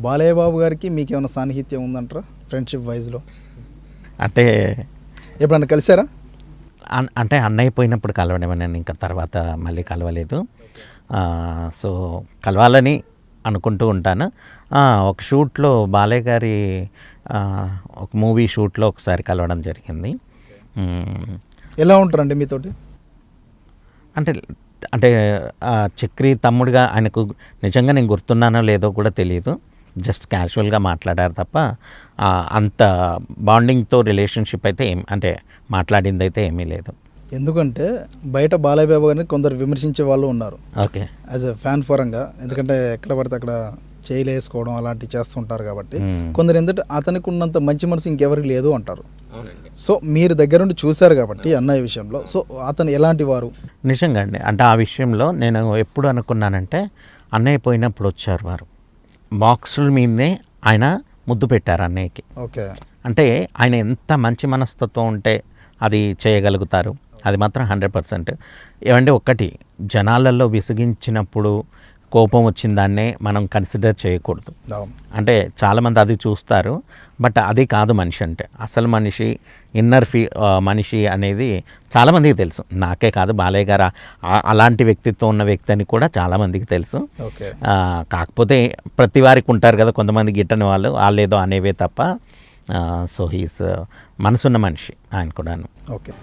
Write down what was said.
బాలయ్య బాబు గారికి మీకేమైనా సాన్నిహిత్యం ఉందంటారా ఫ్రెండ్షిప్ వైజ్లో? అంటే ఎప్పుడన్నా కలిసారా? అంటే అన్నయ్య పోయినప్పుడు కలవడమే, నేను ఇంకా తర్వాత మళ్ళీ కలవలేదు. సో కలవాలని అనుకుంటూ ఉంటాను. ఒక షూట్లో బాలయ్య గారి ఒక మూవీ షూట్లో ఒకసారి కలవడం జరిగింది. ఎలా ఉంటారండి మీతోటి? అంటే అంటే చక్రి తమ్ముడిగా ఆయనకు నిజంగా నేను గుర్తున్నానో లేదో కూడా తెలియదు. జస్ట్ క్యాజువల్గా మాట్లాడారు తప్ప అంత బాండింగ్తో రిలేషన్షిప్ అయితే అంటే మాట్లాడింది అయితే ఏమీ లేదు. ఎందుకంటే బయట బాలయ్య బాబు గారిని కొందరు విమర్శించే వాళ్ళు ఉన్నారు. ఓకే, యాజ్ ఎ ఫ్యాన్ పరంగా. ఎందుకంటే ఎక్కడ పడితే అక్కడ చేయలు వేసుకోవడం అలాంటివి చేస్తుంటారు కాబట్టి కొందరు ఏంటంటే అతనికి ఉన్నంత మంచి మనసు ఇంకెవరికి లేదు అంటారు. సో మీరు దగ్గర నుండి చూశారు కాబట్టి అన్నయ్య విషయంలో, సో అతను ఎలాంటి వారు? నిజంగా అండి. అంటే ఆ విషయంలో నేను ఎప్పుడు అనుకున్నానంటే, అన్నయ్య పోయినప్పుడు వచ్చారు వారు, బాక్సుల మీదనే ఆయన ముద్దు పెట్టారు అన్నయ్యకి. ఓకే, అంటే ఆయన ఎంత మంచి మనస్తత్వం ఉంటే అది చేయగలుగుతారు, అది మాత్రం 100%. ఏమంటే ఒక్కటి, జనాలలో విసిగించినప్పుడు కోపం వచ్చిన దాన్నే మనం కన్సిడర్ చేయకూడదు. అంటే చాలామంది అది చూస్తారు, బట్ అది కాదు మనిషి అంటే. అసలు మనిషి, ఇన్నర్ మనిషి అనేది చాలామందికి తెలుసు. నాకే కాదు, బాలయ్య గారు అలాంటి వ్యక్తిత్వం ఉన్న వ్యక్తి అని కూడా చాలామందికి తెలుసు. కాకపోతే ప్రతి వారికి ఉంటారు కదా కొంతమంది గిట్టని వాళ్ళు ఏదో అనేవే తప్ప. సో హీస్ మనసున్న మనిషి ఆయన కూడాను. ఓకే.